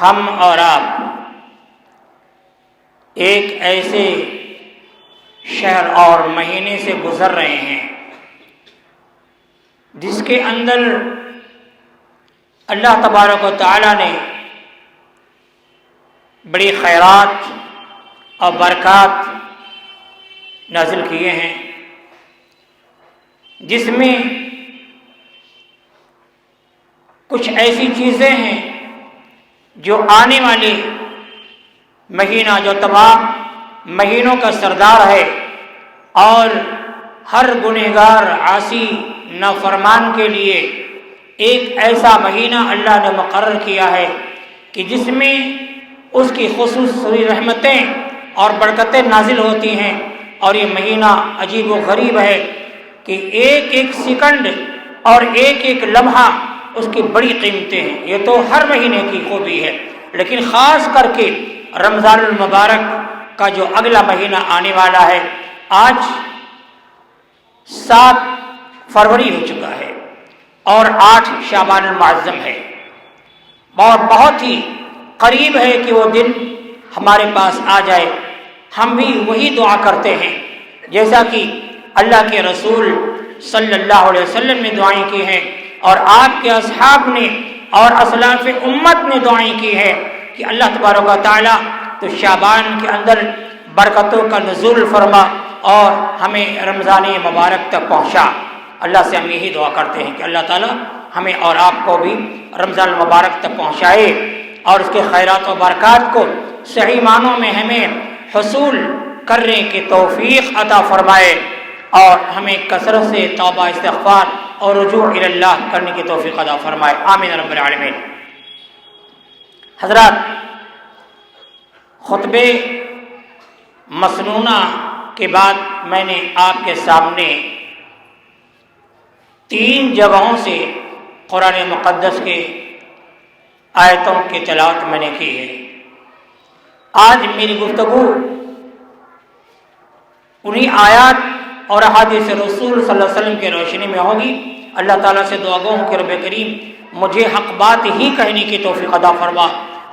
ہم اور آپ ایک ایسے شہر اور مہینے سے گزر رہے ہیں جس کے اندر اللہ تبارک و تعالی نے بڑی خیرات اور برکات نازل کیے ہیں، جس میں کچھ ایسی چیزیں ہیں جو آنے والے مہینہ جو تمام مہینوں کا سردار ہے اور ہر گنہگار عاصی نافرمان کے لیے ایک ایسا مہینہ اللہ نے مقرر کیا ہے کہ جس میں اس کی خصوصی رحمتیں اور برکتیں نازل ہوتی ہیں۔ اور یہ مہینہ عجیب و غریب ہے کہ ایک ایک سیکنڈ اور ایک ایک لمحہ اس کی بڑی قیمتیں ہیں۔ یہ تو ہر مہینے کی خوبی ہے، لیکن خاص کر کے رمضان المبارک کا جو اگلا مہینہ آنے والا ہے، آج 7 فروری ہو چکا ہے اور 8 شعبان المعظم ہے، اور بہت ہی قریب ہے کہ وہ دن ہمارے پاس آ جائے۔ ہم بھی وہی دعا کرتے ہیں جیسا کہ اللہ کے رسول صلی اللہ علیہ وسلم نے دعائیں کی ہیں اور آپ کے اصحاب نے اور اسلاف امت نے دعائیں کی ہے کہ اللہ تبارک و تعالی تو شعبان کے اندر برکتوں کا نزول فرما اور ہمیں رمضان مبارک تک پہنچا۔ اللہ سے ہم یہی دعا کرتے ہیں کہ اللہ تعالی ہمیں اور آپ کو بھی رمضان المبارک تک پہنچائے اور اس کے خیرات و برکات کو صحیح معنوں میں ہمیں حصول کرنے کی توفیق عطا فرمائے اور ہمیں کثرت سے توبہ استغفار اور رجوع الی اللہ کرنے کی توفیق عطا فرمائے، آمین رب العالمین۔ حضرات، خطبے مسنونہ کے بعد میں نے آپ کے سامنے 3 جگہوں سے قرآن مقدس کے آیتوں کی تلاوت میں نے کی ہے۔ آج میری گفتگو انہی آیات اور احادیث رسول صلی اللہ علیہ وسلم کی روشنی میں ہوگی۔ اللہ تعالیٰ سے دعا گو ہوں کہ رب کریم مجھے حق بات ہی کہنے کی توفیق عطا فرما،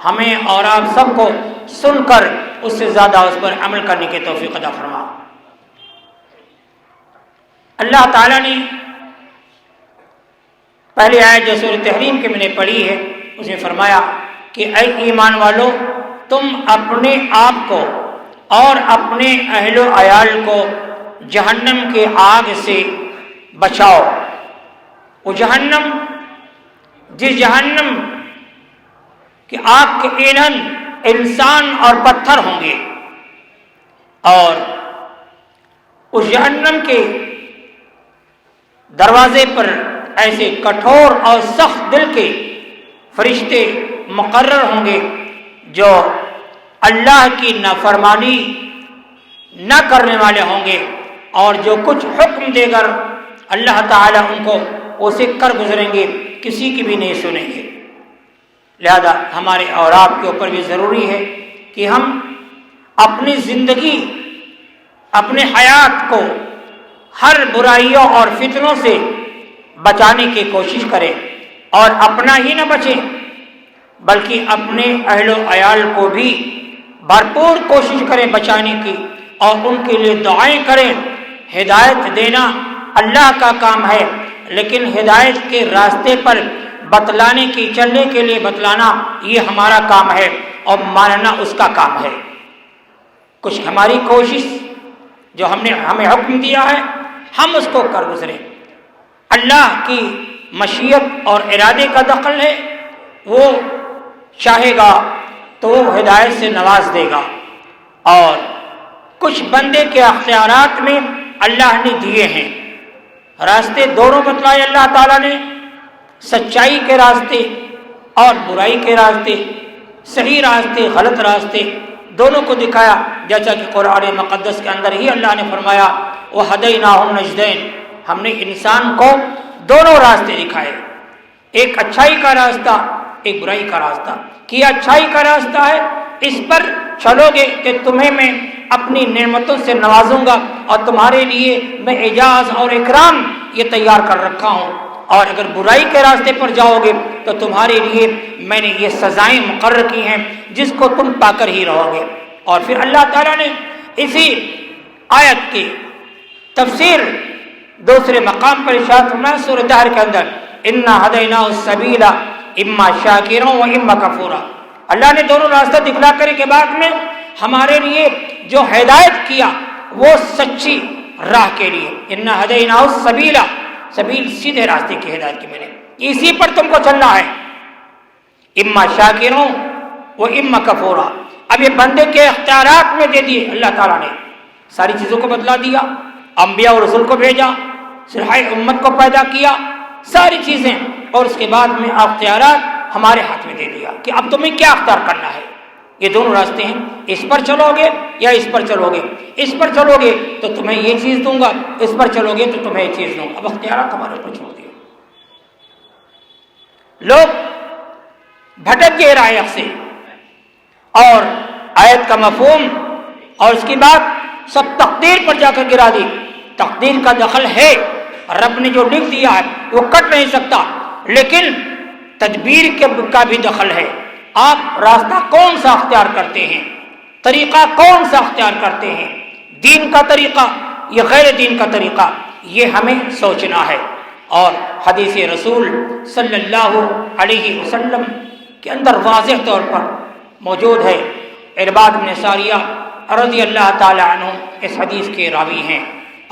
ہمیں اور آپ سب کو سن کر اس سے زیادہ اس پر عمل کرنے کی توفیق عطا فرما۔ اللہ تعالیٰ نے پہلی آیت جو سورۃ تحریم کی میں نے پڑھی ہے اس میں فرمایا کہ اے ایمان والو، تم اپنے آپ کو اور اپنے اہل و عیال کو جہنم کے آگ سے بچاؤ۔ وہ جہنم، جس جہنم کہ آگ کے ایندھن انسان اور پتھر ہوں گے، اور اس جہنم کے دروازے پر ایسے کٹھور اور سخت دل کے فرشتے مقرر ہوں گے جو اللہ کی نافرمانی نہ کرنے والے ہوں گے، اور جو کچھ حکم دے کر اللہ تعالیٰ ان کو اسے کر گزریں گے، کسی کی بھی نہیں سنیں گے۔ لہذا ہمارے اور آپ کے اوپر بھی ضروری ہے کہ ہم اپنی زندگی، اپنے حیات کو ہر برائیوں اور فتنوں سے بچانے کی کوشش کریں، اور اپنا ہی نہ بچیں بلکہ اپنے اہل و عیال کو بھی بھرپور کوشش کریں بچانے کی، اور ان کے لیے دعائیں کریں۔ ہدایت دینا اللہ کا کام ہے، لیکن ہدایت کے راستے پر بتلانے کی، چلنے کے لیے بتلانا یہ ہمارا کام ہے اور ماننا اس کا کام ہے۔ کچھ ہماری کوشش جو ہمیں حکم دیا ہے ہم اس کو کر گزریں۔ اللہ کی مشیت اور ارادے کا دخل ہے، وہ چاہے گا تو وہ ہدایت سے نواز دے گا، اور کچھ بندے کے اختیارات میں اللہ نے دیے ہیں۔ راستے دونوں بتلائے اللہ تعالیٰ نے، سچائی کے راستے اور برائی کے راستے، صحیح راستے غلط راستے، دونوں کو دکھایا، جیسا کہ قرآن مقدس کے اندر ہی اللہ نے فرمایا وَهَدَيْنَاهُ النَّجْدَيْنِ، ہم نے انسان کو دونوں راستے دکھائے، ایک اچھائی کا راستہ، ایک برائی کا راستہ۔ کہ اچھائی کا راستہ ہے، اس پر چلو گے کہ تمہیں میں اپنی نعمتوں سے نوازوں گا اور تمہارے لیے میں اعزاز اور اکرام یہ تیار کر رکھا ہوں۔ اور اگر برائی کے راستے پر جاؤ گے تو تمہارے لیے میں نے یہ سزائیں مقرر کی ہیں جس کو تم پا کر ہی رہو گے۔ اور پھر اللہ تعالیٰ نے اسی آیت کی تفسیر دوسرے مقام پر ارشاد فرمایا سورہ دہر کے اندر، انا ہدیناہ السبیل اما شاکرا و اما کفورا۔ اللہ نے دونوں راستہ دکھلا کر کے بعد میں ہمارے لیے جو ہدایت کیا وہ سچی راہ کے لیے، انا ہدیناہ السبیل، سبیل سیدھے راستے کی ہدایت کی میں نے، اسی پر تم کو چلنا ہے، اما شاکرا و اما کفورا۔ اب یہ بندے کے اختیارات میں دے دیے اللہ تعالیٰ نے، ساری چیزوں کو بدلا دیا، انبیاء اور رسول کو بھیجا، سرحائے امت کو پیدا کیا، ساری چیزیں، اور اس کے بعد میں اختیارات ہمارے ہاتھ میں دے دیا کہ اب تمہیں کیا اختیار کرنا ہے۔ یہ دونوں راستے ہیں، اس پر چلو گے یا اس پر چلو گے، اس پر چلو گے تو تمہیں یہ چیز دوں گا، اس پر چلو گے تو تمہیں یہ چیز دوں گا۔ اب اختیارات ہمارے اوپر چھوڑ دیا۔ لوگ بھٹک گئے رائے سے، اور آیت کا مفہوم اور اس کی بات سب تقدیر پر جا کر گرا دی۔ تقدیر کا دخل ہے، رب نے جو لکھ دیا ہے وہ کٹ نہیں سکتا، لیکن تدبیر کا بھی دخل ہے۔ آپ راستہ کون سا اختیار کرتے ہیں، طریقہ کون سا اختیار کرتے ہیں، دین کا طریقہ یا غیر دین کا طریقہ، یہ ہمیں سوچنا ہے۔ اور حدیث رسول صلی اللہ علیہ وسلم کے اندر واضح طور پر موجود ہے، عرباد بن ساریہ رضی اللہ تعالی عنہ اس حدیث کے راوی ہیں۔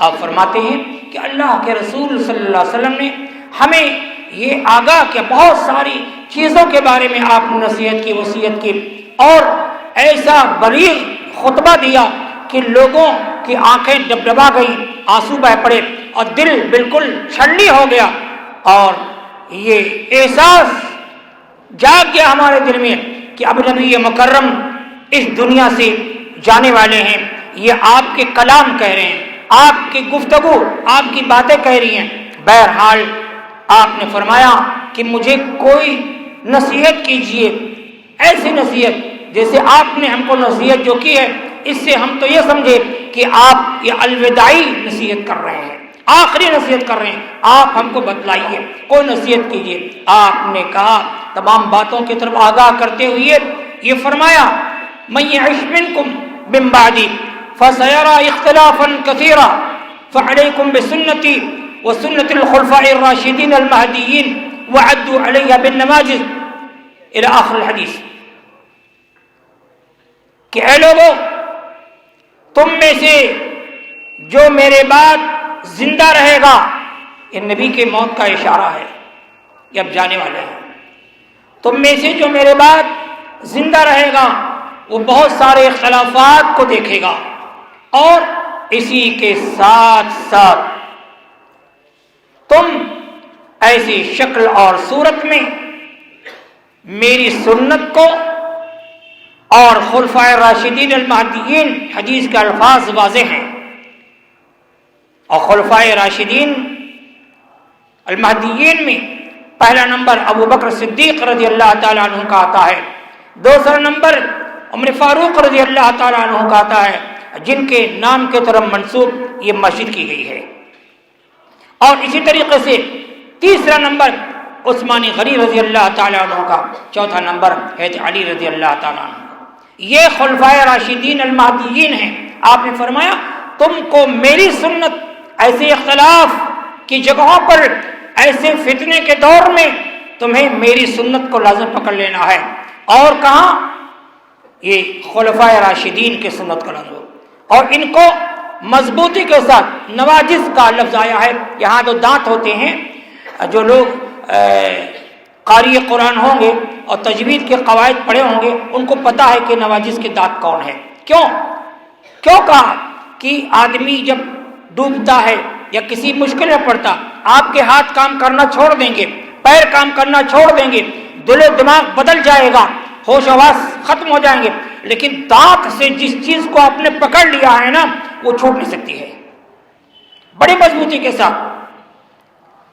آپ فرماتے ہیں کہ اللہ کے رسول صلی اللہ علیہ وسلم نے ہمیں یہ آگاہ کیا، بہت ساری چیزوں کے بارے میں آپ نے نصیحت کی، وصیت کی، اور ایسا بلیغ خطبہ دیا کہ لوگوں کی آنکھیں ڈبڈبا گئی، آنسو بہہ پڑے اور دل بالکل چھلنی ہو گیا، اور یہ احساس جاگ گیا ہمارے دل میں کہ اب نبی مکرم اس دنیا سے جانے والے ہیں، یہ آپ کے کلام کہہ رہے ہیں، آپ کی گفتگو، آپ کی باتیں کہہ رہی ہیں۔ بہرحال آپ نے فرمایا کہ مجھے کوئی نصیحت کیجئے، ایسی نصیحت جیسے آپ نے ہم کو نصیحت جو کی ہے، اس سے ہم تو یہ سمجھے کہ آپ یہ الوداعی نصیحت کر رہے ہیں، آخری نصیحت کر رہے ہیں، آپ ہم کو بتلائیے، کوئی نصیحت کیجئے۔ آپ نے کہا تمام باتوں کی طرف آگاہ کرتے ہوئے یہ فرمایا، من یعش منکم من بعدی فسیرى اختلافا کثیرا فعلیکم بسنتی وسنت الخلفاء الراشدین المہدیین وعدوا علیہ بالنواجذ الی آخر الحدیث، کہ اے لوگو تم میں سے جو میرے بعد زندہ رہے گا، یہ نبی کے موت کا اشارہ ہے، یہ اب جانے والے ہیں، تم میں سے جو میرے بعد زندہ رہے گا وہ بہت سارے اختلافات کو دیکھے گا، اور اسی کے ساتھ ساتھ تم ایسی شکل اور صورت میں میری سنت کو اور خلفائے راشدین المہدیین، حدیث کے الفاظ واضح ہیں، اور خلفائے راشدین المہدیین میں پہلا نمبر ابو بکر صدیق رضی اللہ تعالیٰ عنہ کا آتا ہے، دوسرا نمبر عمر فاروق رضی اللہ تعالیٰ عنہ کا آتا ہے، جن کے نام کے طرف منسوب یہ مسجد کی گئی ہے، اور اسی طریقے سے تیسرا نمبر عثمان غنی رضی اللہ تعالیٰ عنہ کا، چوتھا نمبر حضرت علی رضی اللہ تعالیٰ عنہ۔ یہ خلفائے راشدین المہدیین ہیں۔ آپ نے فرمایا تم کو میری سنت ایسے اختلاف کی جگہوں پر، ایسے فتنے کے دور میں تمہیں میری سنت کو لازم پکڑ لینا ہے، اور کہاں یہ خلفائے راشدین کی سنت کو لازم، اور ان کو مضبوطی کے ساتھ، نواجذ کا لفظ آیا ہے، یہاں جو دانت ہوتے ہیں، جو لوگ قاری قرآن ہوں گے اور تجوید کے قواعد پڑھے ہوں گے ان کو پتہ ہے کہ نواجذ کے دانت کون ہے۔ کیوں کہا کہ آدمی جب ڈوبتا ہے یا کسی مشکل میں پڑتا، آپ کے ہاتھ کام کرنا چھوڑ دیں گے، پیر کام کرنا چھوڑ دیں گے، دل و دماغ بدل جائے گا، ہوش آواز ختم ہو جائیں گے، لیکن دانت سے جس چیز کو آپ نے پکڑ لیا ہے نا وہ چھوٹ نہیں سکتی ہے بڑی مضبوطی کے ساتھ۔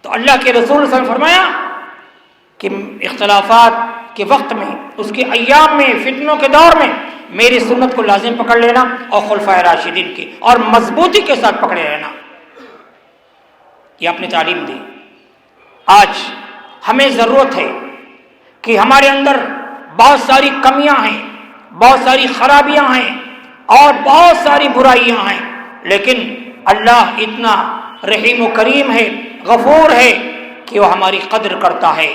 تو اللہ کے رسول صلی اللہ علیہ وسلم فرمایا کہ اختلافات کے وقت میں، اس کے ایام میں، فتنوں کے دور میں میری سنت کو لازم پکڑ لینا، اور خلفائے راشدین کی، اور مضبوطی کے ساتھ پکڑے رہنا، یہ آپ نے تعلیم دی۔ آج ہمیں ضرورت ہے کہ ہمارے اندر بہت ساری کمیاں ہیں، بہت ساری خرابیاں ہیں اور بہت ساری برائیاں ہیں، لیکن اللہ اتنا رحیم و کریم ہے، غفور ہے کہ وہ ہماری قدر کرتا ہے،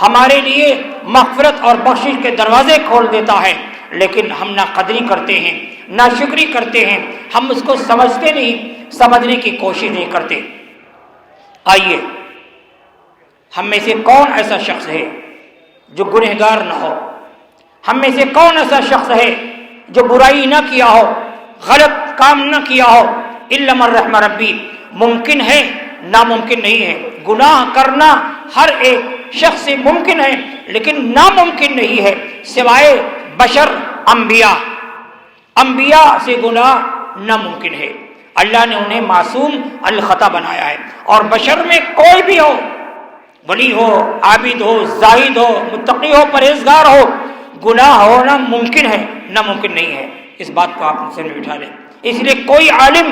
ہمارے لیے مغفرت اور بخشش کے دروازے کھول دیتا ہے، لیکن ہم نہ قدری کرتے ہیں، نہ شکری کرتے ہیں، ہم اس کو سمجھتے نہیں، سمجھنے کی کوشش نہیں کرتے۔ آئیے، ہم میں سے کون ایسا شخص ہے جو گنہگار نہ ہو؟ ہم میں سے کون ایسا شخص ہے جو برائی نہ کیا ہو، غلط کام نہ کیا ہو؟ الا من رحم ربی، ممکن ہے، ناممکن نہیں ہے۔ گناہ کرنا ہر ایک شخص سے ممکن ہے، لیکن ناممکن نہیں ہے سوائے بشر، انبیاء سے گناہ ناممکن ہے۔ اللہ نے انہیں معصوم الخطا بنایا ہے، اور بشر میں کوئی بھی ہو، ولی ہو، عابد ہو، زاہد ہو، متقی ہو، پرہیزگار ہو، گناہ ہونا ممکن ہے، ناممکن نہیں ہے۔ اس بات کو آپ سمجھ میں بٹھا لیں۔ اس لیے کوئی عالم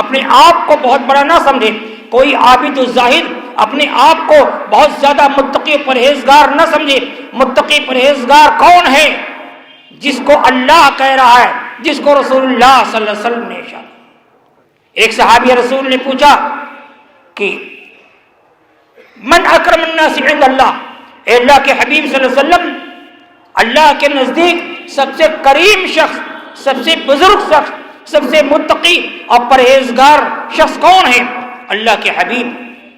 اپنے آپ کو بہت بڑا نہ سمجھے، کوئی عابد و زاہد اپنے آپ کو بہت زیادہ متقی و پرہیزگار نہ سمجھے۔ متقی پرہیزگار کون ہے؟ جس کو اللہ کہہ رہا ہے، جس کو رسول اللہ صلی اللہ علیہ وسلم نے ارشاد۔ ایک صحابی رسول نے پوچھا کہ من اکرم الناس عند اللہ، اے اللہ کے حبیب صلی اللہ علیہ وسلم، اللہ کے نزدیک سب سے کریم شخص، سب سے بزرگ شخص، سب سے متقی اور پرہیزگار شخص کون ہے؟ اللہ کے حبیب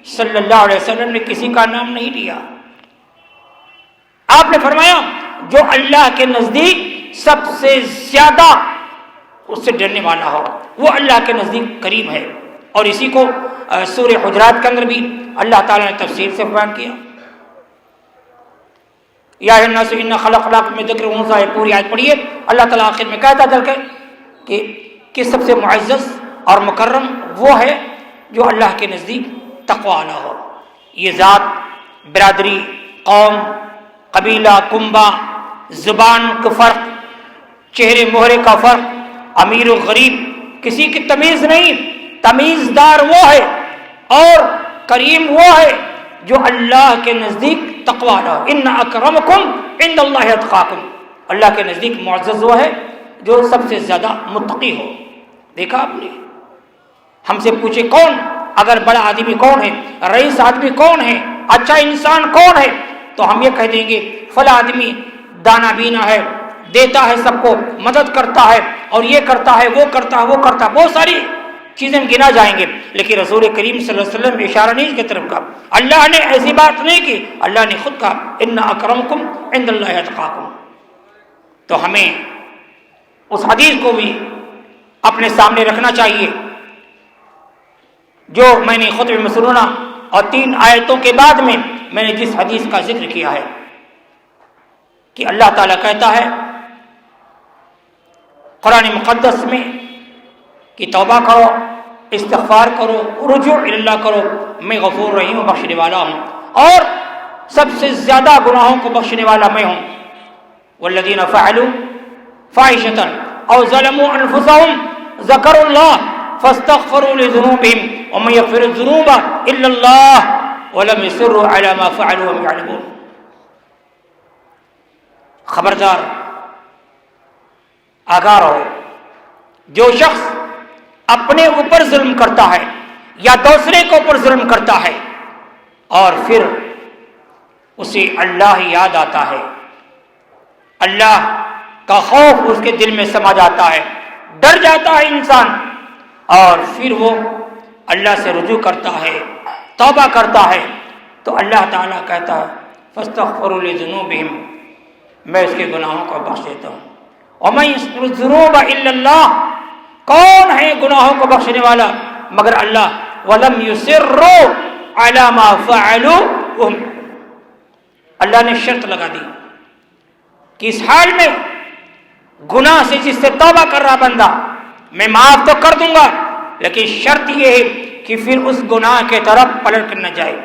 صلی اللہ علیہ وسلم نے کسی کا نام نہیں لیا۔ آپ نے فرمایا جو اللہ کے نزدیک سب سے زیادہ اس سے ڈرنے والا ہو، وہ اللہ کے نزدیک کریم ہے۔ اور اسی کو سورہ حجرات کے اندر بھی اللہ تعالیٰ نے تفصیل سے بیان کیا۔ یا ایھا الناس انا خلقناکم من ذکر و انثی، پوری آیت پڑھیے۔ اللہ تعالیٰ آخر میں کہتا چل کے کہ سب سے معزز اور مکرم وہ ہے جو اللہ کے نزدیک تقوی والا ہو۔ یہ ذات، برادری، قوم، قبیلہ، کنبہ، زبان کا فرق، چہرے مہرے کا فرق، امیر و غریب، کسی کی تمیز نہیں۔ تمیزدار وہ ہے اور کریم وہ ہے جو اللہ کے نزدیک تقوی والا ہو۔ ان اکرمکم عند اللہ اتقاکم، اللہ کے نزدیک معزز وہ ہے جو سب سے زیادہ متقی ہو۔ دیکھا آپ نے؟ ہم سے پوچھے کون، اگر بڑا آدمی کون ہے، رئیس آدمی کون ہے، اچھا انسان کون ہے، تو ہم یہ کہہ دیں گے فلاں آدمی دانا بینا ہے، دیتا ہے، سب کو مدد کرتا ہے، اور یہ کرتا ہے، وہ کرتا ہے، وہ کرتا ہے، بہت ساری چیزیں گنا جائیں گے۔ لیکن رسول کریم صلی اللہ علیہ وسلم نے اشارہ نہیں اس کی طرف کہا، اللہ نے ایسی بات نہیں کی، اللہ نے خود کہا ان اکرمکم عند اللہ اتقاکم۔ تو ہمیں اس حدیث کو بھی اپنے سامنے رکھنا چاہیے جو میں نے خطبہ میں سنا، اور 3 آیتوں کے بعد میں نے جس حدیث کا ذکر کیا ہے کہ اللہ تعالیٰ کہتا ہے قرآن مقدس میں کہ توبہ کرو، استغفار کرو، رجوع اللہ کرو، میں غفور رحیم و بخشنے والا ہوں، اور سب سے زیادہ گناہوں کو بخشنے والا میں ہوں۔ والذین فعلوا فاحشۃ او ظلموا انفسهم ذکروا اللہ فاستغفروا لذنوبهم ومن یغفر الذنوب الا اللہ ولم یصروا علی ما فعلوا وهم یعلمون۔ خبردار، آگاہ رہو، جو شخص اپنے اوپر ظلم کرتا ہے یا دوسرے کے اوپر ظلم کرتا ہے اور پھر اسے اللہ یاد آتا ہے، اللہ کا خوف اس کے دل میں سما جاتا ہے، ڈر جاتا ہے انسان، اور پھر وہ اللہ سے رجوع کرتا ہے، توبہ کرتا ہے، تو اللہ تعالیٰ کہتا ہے فاستغفروا لذنوبہم، میں اس کے گناہوں کو بخش دیتا ہوں۔ ومن یغفر الذنوب الا اللہ، کون ہے گناہوں کو بخشنے والا مگر اللہ؟ ولم یصروا علی ما فعلوا، اللہ نے شرط لگا دی کہ اس حال میں گناہ سے جس سے توبہ کر رہا بندہ میں معاف تو کر دوں گا، لیکن شرط یہ ہے کہ پھر اس گناہ کے طرف پلٹ کر نہ جائے۔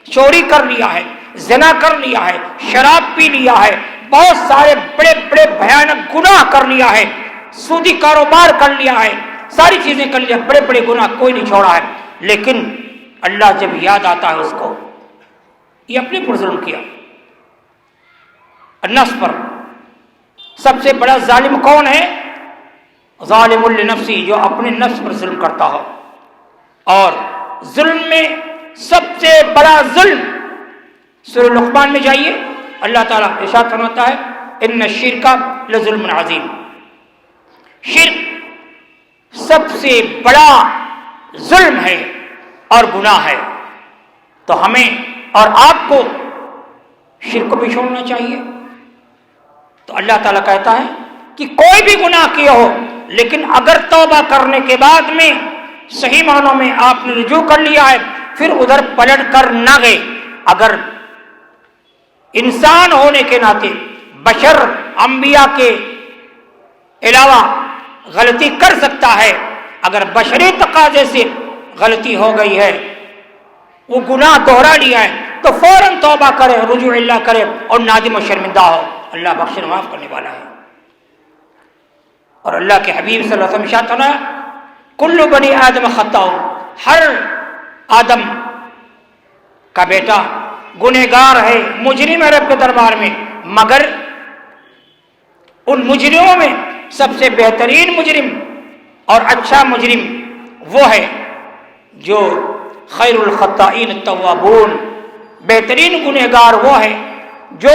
چوری کر لیا ہے، زنا کر لیا ہے، شراب پی لیا ہے، بہت سارے بڑے بڑے بھیانک گناہ کر لیا ہے، سودی کاروبار کر لیا ہے، ساری چیزیں کر لیا، بڑے بڑے گناہ کوئی نہیں چھوڑا ہے، لیکن اللہ جب یاد آتا ہے اس کو، یہ اپنے پر ظلم کیا. نفس پر سب سے بڑا ظالم کون ہے؟ ظالم لنفسی، جو اپنے نفس پر ظلم کرتا ہو. اور ظلم میں سب سے بڑا ظلم سورہ لقمان میں جائیے، اللہ تعالیٰ ارشاد فرماتا ہے ان الشرک لظلم عظیم. شرک سب سے بڑا ظلم ہے اور گناہ ہے. تو ہمیں اور آپ کو شرک کو بھی چھوڑنا چاہیے. تو اللہ تعالیٰ کہتا ہے کہ کوئی بھی گناہ کیا ہو، لیکن اگر توبہ کرنے کے بعد میں صحیح معنوں میں آپ نے رجوع کر لیا ہے، پھر ادھر پلٹ کر نہ گئے. اگر انسان ہونے کے ناطے بشر انبیاء کے علاوہ غلطی کر سکتا ہے، اگر بشری تقاضے سے غلطی ہو گئی ہے، وہ گناہ دوہرا لیا ہے، تو فوراً توبہ کرے، رجوع اللہ کرے اور نادم و شرمندہ ہو. اللہ بخشنے معاف کرنے والا ہے. اور اللہ کے حبیب صلی اللہ علیہ وسلم ارشاد فرمایا کل بنی آدم خطاء، ہر آدم کا بیٹا گنہگار ہے، مجرم ہے رب کے دربار میں، مگر ان مجرموں میں سب سے بہترین مجرم اور اچھا مجرم وہ ہے جو خیر الخطائین التوابون، بہترین گنہگار وہ ہے جو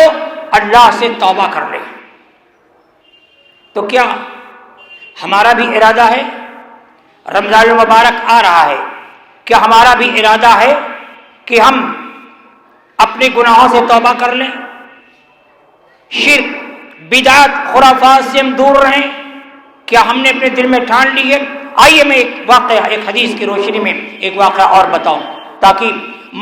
اللہ سے توبہ کر لے. تو کیا ہمارا بھی ارادہ ہے؟ رمضان المبارک آ رہا ہے، کیا ہمارا بھی ارادہ ہے کہ ہم اپنے گناہوں سے توبہ کر لیں، شرک بدعت خرافات سے ہم دور رہیں؟ کیا ہم نے اپنے دل میں ٹھان لی ہے؟ آئیے میں ایک واقعہ، ایک حدیث کی روشنی میں ایک واقعہ اور بتاؤں تاکہ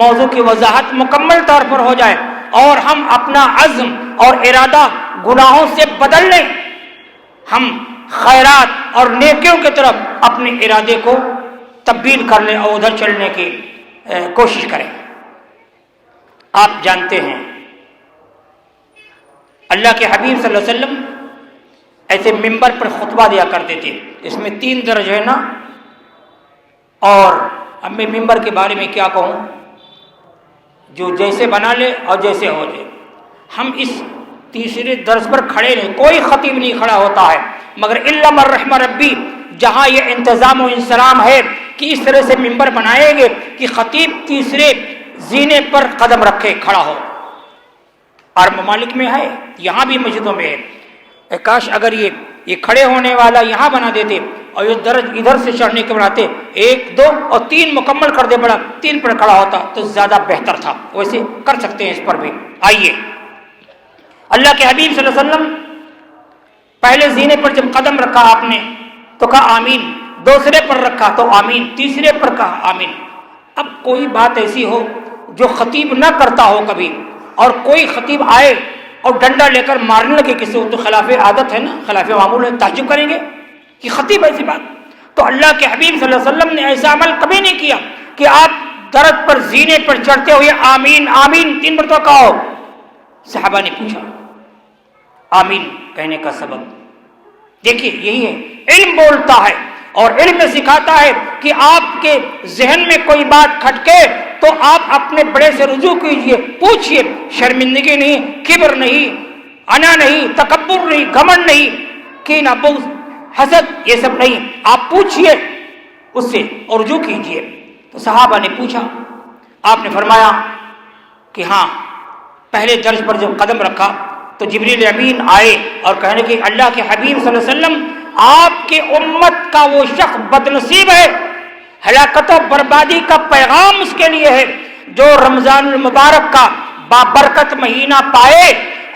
موضوع کی وضاحت مکمل طور پر ہو جائے اور ہم اپنا عزم اور ارادہ گناہوں سے بدل لیں، ہم خیرات اور نیکیوں کی طرف اپنے ارادے کو تبدیل کر لیں اور ادھر چلنے کی کوشش کریں. آپ جانتے ہیں اللہ کے حبیب صلی اللہ علیہ وسلم ایسے ممبر پر خطبہ دیا کرتے تھے، اس میں 3 درج ہے نا. اور اب میں ممبر کے بارے میں کیا کہوں، جو جیسے بنا لے اور جیسے ہو جائے. ہم اس تیسرے درس پر کھڑے نہیں، کوئی خطیب نہیں کھڑا ہوتا ہے، مگر الا من رحم ربی، جہاں یہ انتظام و انسلام ہے کہ اس طرح سے ممبر بنائے گے کہ خطیب تیسرے زینے پر قدم رکھے کھڑا ہو. اور ممالک میں ہے، یہاں بھی مسجدوں میں ہے. کاش اگر یہ کھڑے ہونے والا یہاں بنا دیتے اور یہ درج ادھر سے چڑھنے کے بناتے، 1 2 اور 3 مکمل کر دے، بڑا 3 پر کھڑا ہوتا تو زیادہ بہتر تھا. ویسے کر سکتے ہیں اس پر بھی. آئیے، اللہ کے حبیب صلی اللہ علیہ وسلم پہلے زینے پر جب قدم رکھا آپ نے تو کہا آمین، دوسرے پر رکھا تو آمین، تیسرے پر کہا آمین. اب کوئی بات ایسی ہو جو خطیب نہ کرتا ہو کبھی، اور کوئی خطیب آئے اور ڈنڈا لے کر مارنے لگے کسی کو، تو خلاف عادت ہے نا، خلاف معمول ہے، تعجب کریں گے کہ خطیب ایسی بات. تو اللہ کے حبیب صلی اللہ علیہ وسلم نے ایسا عمل کبھی نہیں کیا کہ آپ درج پر زینے پر چڑھتے ہوئے آمین آمین 3 مرتبہ کہو. صحابہ نے پوچھا آمین کہنے کا سبب؟ دیکھیے یہی ہے، علم بولتا ہے اور علم میں سکھاتا ہے کہ آپ کے ذہن میں کوئی بات کھٹکے تو آپ اپنے بڑے سے رجوع کیجئے، پوچھئے. شرمندگی نہیں، کبر نہیں، انا نہیں، تکبر نہیں، گھمنڈ نہیں، کینہ بغض حسد یہ سب نہیں، آپ پوچھئے اس سے اور رجوع کیجئے. تو صحابہ نے پوچھا، آپ نے فرمایا کہ ہاں. پہلے درج پر جب قدم رکھا تو جبریل امین آئے اور کہنے کہ اللہ کے حبیب صلی اللہ علیہ وسلم آپ کے امت کا وہ شخص بدنصیب ہے، ہلاکت و بربادی کا پیغام اس کے لیے ہے جو رمضان المبارک کا بابرکت مہینہ پائے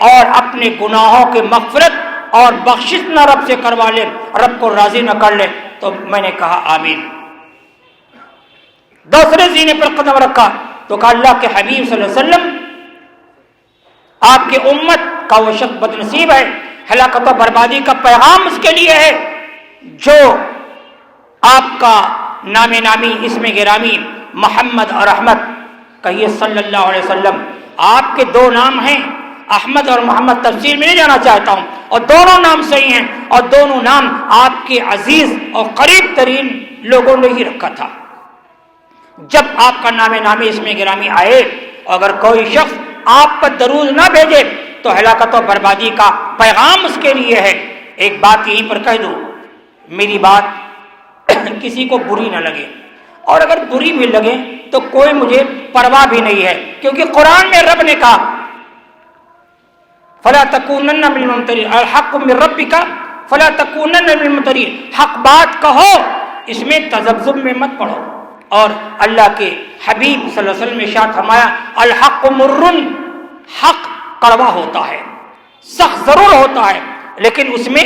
اور اپنے گناہوں کے مغفرت اور بخشش نہ رب سے کروا لے، رب کو راضی نہ کر لے. تو میں نے کہا آمین. دوسرے زینے پر قدم رکھا تو کہا اللہ کے حبیب صلی اللہ علیہ وسلم آپ کے امت کا وہ شخص بدنصیب ہے، ہلاکت و بربادی کا پیغام اس کے لیے ہے جو آپ کا نام نامی اسم گرامی محمد اور احمد کہیے صلی اللہ علیہ وسلم. آپ کے 2 نام ہیں احمد اور محمد، تفسیر میں نہیں جانا چاہتا ہوں، اور دونوں نام صحیح ہیں اور دونوں نام آپ کے عزیز اور قریب ترین لوگوں نے ہی رکھا تھا. جب آپ کا نام نامی اسم گرامی آئے اگر کوئی شخص آپ پر درود نہ بھیجے تو ہلاکت و بربادی کا پیغام اس کے لیے ہے۔ ایک بات یہیں پر کہہ دوں، میری بات کسی کو بری نہ لگے، اور اگر بری بھی لگے تو کوئی مجھے پرواہ بھی نہیں ہے، کیونکہ قرآن میں رب نے کہا فَلَا تَكُونَنَّ مِنَ الْمُمْتَرِينَ الْحَقُّ مِن رَبِّكَ فَلَا تَكُونَنَّ مِنَ الْمُمْتَرِينَ، حق بات کہو، اس میں تذبذب میں مت پڑو۔ اور اللہ کے حبیب صلی اللہ علیہ وسلم نے ارشاد فرمایا الحق مر، حق کڑوا ہوتا ہے، سخت ضرور ہوتا ہے، لیکن اس میں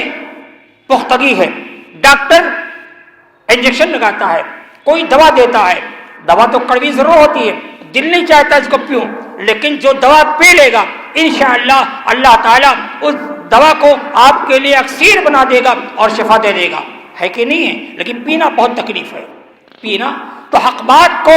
پختگی ہے۔ ڈاکٹر انجیکشن لگاتا ہے، کوئی دوا دیتا ہے، دوا تو کڑوی ضرور ہوتی ہے، دل نہیں چاہتا اس کو پیوں، لیکن جو دوا پی لے گا انشاءاللہ اللہ تعالیٰ اس دوا کو آپ کے لیے اکسیر بنا دے گا اور شفا دے دے گا، ہے کہ نہیں ہے؟ لیکن پینا بہت تکلیف ہے، پینا تو حق بات کو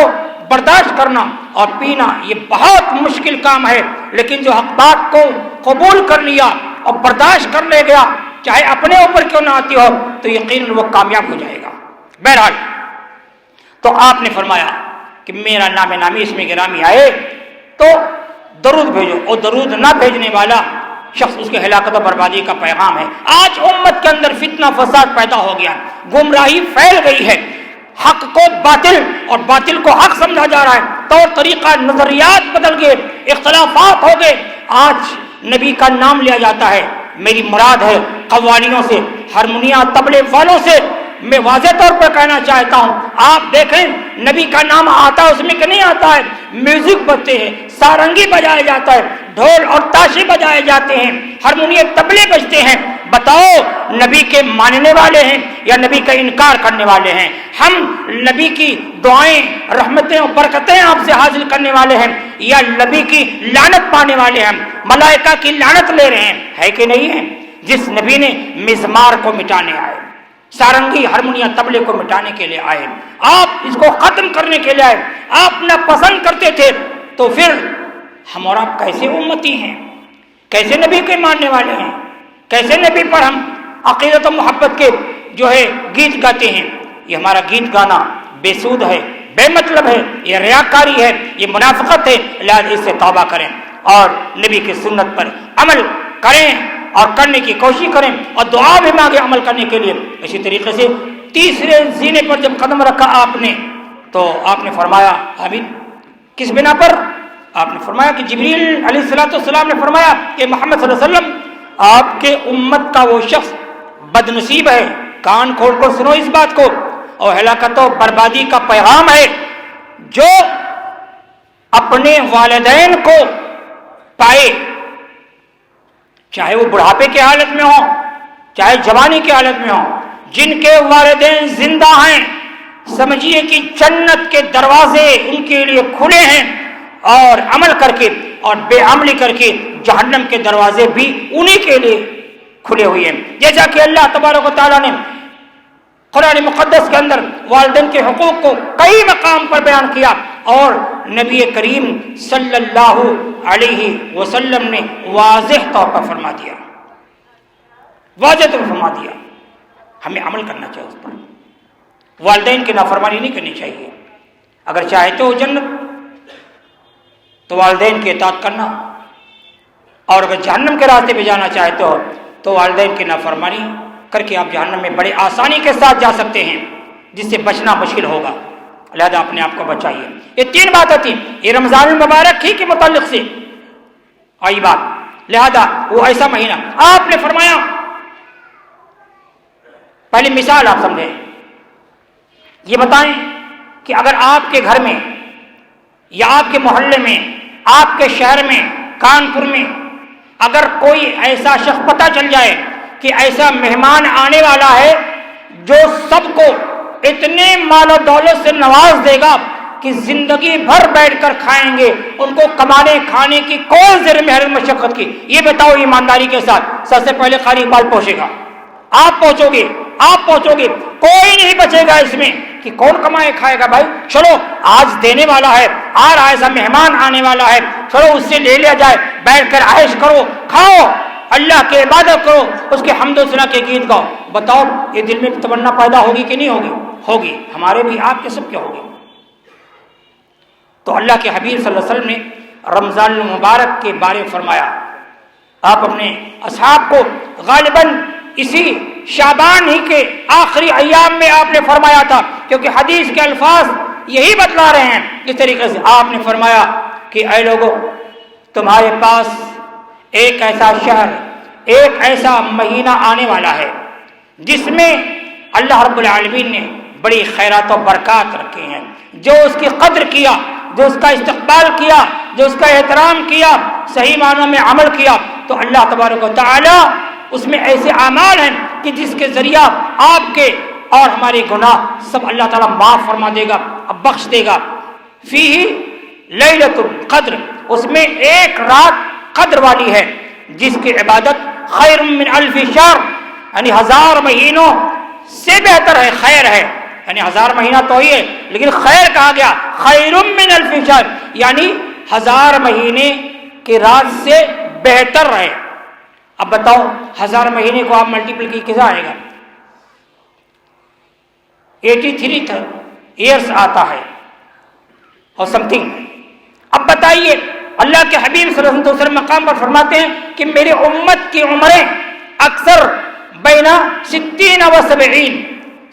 برداشت کرنا اور پینا یہ بہت مشکل کام ہے، لیکن جو حق بات کو قبول کر لیا اور برداشت کر لے گیا، چاہے اپنے اوپر کیوں نہ آتی ہو، تو یقیناً وہ کامیاب ہو جائے گا۔ بہرحال تو آپ نے فرمایا کہ میرا نام نامی اس میں گرامی آئے تو درود بھیجو، اور درود نہ بھیجنے والا شخص اس کے ہلاکت و بربادی کا پیغام ہے۔ آج امت کے اندر فتنہ فساد پیدا ہو گیا، گمراہی پھیل گئی ہے، حق کو باطل اور باطل کو حق سمجھا جا رہا ہے، طور طریقہ نظریات بدل گئے، اختلافات ہو گئے۔ آج نبی کا نام لیا جاتا ہے، میری مراد ہے قوالیوں سے، ہارمونیا طبلے والوں سے۔ میں واضح طور پر کہنا چاہتا ہوں، آپ دیکھیں نبی کا نام آتا ہے اس میں کہ نہیں آتا ہے، میوزک بجتے ہیں، سارنگی بجایا جاتا ہے، ڈھول اور تاشے بجائے جاتے ہیں، ہارمونیم طبلے بجتے ہیں۔ بتاؤ نبی کے ماننے والے ہیں یا نبی کا انکار کرنے والے ہیں؟ ہم نبی کی دعائیں رحمتیں اور برکتیں آپ سے حاصل کرنے والے ہیں یا نبی کی لعنت پانے والے ہیں، ملائکہ کی لعنت لے رہے ہیں، ہے کہ نہیں ہے؟ جس نبی نے مزمار کو مٹانے آئے، سارنگی ہارمونیا طبلے کو مٹانے کے لیے آئے، آپ اس کو ختم کرنے کے لیے آئے، آپ نہ پسند کرتے تھے، تو پھر ہم اور آپ کیسے امتی ہیں؟ کیسے نبی کے ماننے والے ہیں؟ کیسے نبی پر ہم عقیدت و محبت کے جو ہے گیت گاتے ہیں؟ یہ ہمارا گیت گانا بے سود ہے، بے مطلب ہے، یہ ریاکاری ہے، یہ منافقت ہے، لہذا اس سے توبہ کریں اور نبی کی سنت پر عمل کریں اور کرنے کی کوشش کریں اور دعا بھی مانگے عمل کرنے کے لیے۔ اسی طریقے سے تیسرے زینے پر جب قدم رکھا آپ نے تو آپ نے فرمایا آمین، کس بنا پر؟ آپ نے فرمایا کہ جبریل علیہ السلام نے فرمایا کہ محمد صلی اللہ علیہ وسلم آپ کے امت کا وہ شخص بد نصیب ہے، کان کھول کر سنو اس بات کو، اور ہلاکت و بربادی کا پیغام ہے، جو اپنے والدین کو پائے، چاہے وہ بڑھاپے کی حالت میں ہوں چاہے جوانی کی حالت میں ہوں، جن کے والدین زندہ ہیں، سمجھیے کہ جنت کے دروازے ان کے لیے کھلے ہیں، اور عمل کر کے اور بے عملی کر کے جہنم کے دروازے بھی انہی کے لیے کھلے ہوئے ہیں۔ جیسا کہ اللہ تبارک و تعالیٰ نے قرآن مقدس کے اندر والدین کے حقوق کو کئی مقام پر بیان کیا، اور نبی کریم صلی اللہ علیہ وسلم نے واضح طور پر فرما دیا، واضح طور پر فرما دیا، ہمیں عمل کرنا چاہیے اس پر، والدین کی نافرمانی نہیں کرنی چاہیے۔ اگر چاہتے ہو جنت تو والدین کی اطاعت کرنا، اور اگر جہنم کے راستے پہ جانا چاہتے ہو تو والدین کی نافرمانی کر کے آپ جہنم میں بڑے آسانی کے ساتھ جا سکتے ہیں، جس سے بچنا مشکل ہوگا، لہذا اپنے آپ کو بچائیے۔ یہ تین باتیں تھیں، یہ رمضان المبارک ہی کے متعلق سے آئی بات، لہذا وہ ایسا مہینہ آپ نے فرمایا، پہلی مثال آپ سمجھیں، یہ بتائیں کہ اگر آپ کے گھر میں یا آپ کے محلے میں، آپ کے شہر میں، کانپور میں اگر کوئی ایسا شخص پتہ چل جائے کہ ایسا مہمان آنے والا ہے جو سب کو اتنے مال و دولت سے نواز دے گا کہ زندگی بھر بیٹھ کر کھائیں گے، ان کو کمانے کھانے کی کوئی زر محنت مشقت کی، یہ بتاؤ ایمانداری کے ساتھ، سب سے پہلے خالی اقبال پہنچے گا، آپ پہنچو گے، کوئی نہیں بچے گا اس میں کہ کون کمائے کھائے گا۔ بھائی چلو آج دینے والا ہے، آ رہا ایسا مہمان آنے والا ہے، چلو اس سے لے لیا جائے، بیٹھ کر عائش کرو، کھاؤ، اللہ کی عبادت کرو، اس کے حمد و ثنا کے گیت گاؤ۔ بتاؤ یہ دل میں تمنا پیدا ہوگی کہ نہیں ہوگی؟ ہوگی، ہمارے بھی، آپ کے سب کے ہوگی۔ تو اللہ کے حبیب صلی اللہ علیہ وسلم نے رمضان المبارک کے بارے میں فرمایا. آپ اپنے اصحاب کو غالباً اسی شعبان ہی کے آخری ایام میں آپ نے فرمایا تھا، کیونکہ حدیث کے الفاظ یہی بتلا رہے ہیں. اس طریقے سے آپ نے فرمایا کہ اے لوگوں، تمہارے پاس ایک ایسا شہر، ایک ایسا مہینہ آنے والا ہے جس میں اللہ رب العالمین نے بڑی خیرات و برکات رکھے ہیں. جو اس کی قدر کیا، جو اس کا استقبال کیا، جو اس کا احترام کیا، صحیح معنوں میں عمل کیا، تو اللہ تبارک و تعالی اس میں ایسے اعمال ہیں کہ جس کے ذریعہ آپ کے اور ہمارے گناہ سب اللہ تعالیٰ معاف فرما دے گا، بخش دے گا. فیہ لیلۃ القدر، اس میں ایک رات قدر والی ہے جس کی عبادت خیر من الف شہر، یعنی 1000 مہینوں سے بہتر ہے، خیر ہے. یعنی 1000 مہینہ تو ہی ہے لیکن خیر کہا گیا، خیر من الف شہر، یعنی 1000 مہینے کی رات سے بہتر ہے. اب بتاؤ 1000 مہینے کو آپ ملٹیپل کی کیسا آئے گا؟ 83 ایئرس آتا ہے اور سم تھنگ. اب بتائیے اللہ کے حبیب صلی اللہ علیہ وسلم مقام پر فرماتے ہیں کہ میری امت کی عمریں اکثر بین 60 و 70،